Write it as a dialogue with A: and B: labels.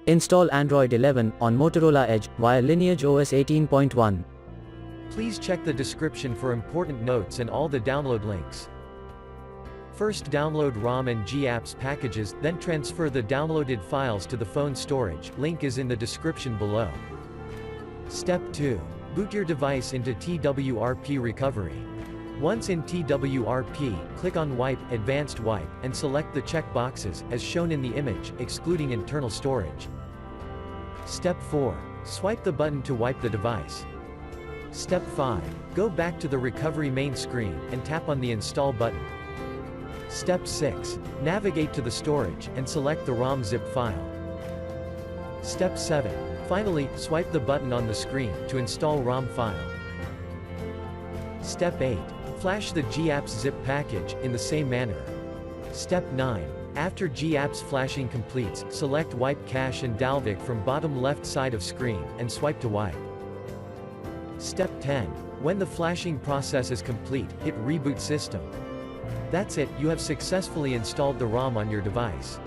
A: Install Android 11 on Motorola Edge via LineageOS 18.1.
B: Please check the description for important notes and all the download links. First, download ROM and GApps packages, then transfer the downloaded files to the phone storage. Link is in the description below. Step 2. Boot your device into TWRP recovery. Once in TWRP, click on Wipe, Advanced Wipe, and select the check boxes, as shown in the image, excluding internal storage. Step 4. Swipe the button to wipe the device. Step 5. Go back to the recovery main screen, and tap on the Install button. Step 6. Navigate to the storage, and select the ROM zip file. Step 7. Finally, swipe the button on the screen, to install ROM file. Step 8. Flash the GApps zip package, in the same manner. Step 9. After GApps flashing completes, select Wipe Cache and Dalvik from bottom left side of screen, and swipe to wipe. Step 10. When the flashing process is complete, hit Reboot System. That's it, you have successfully installed the ROM on your device.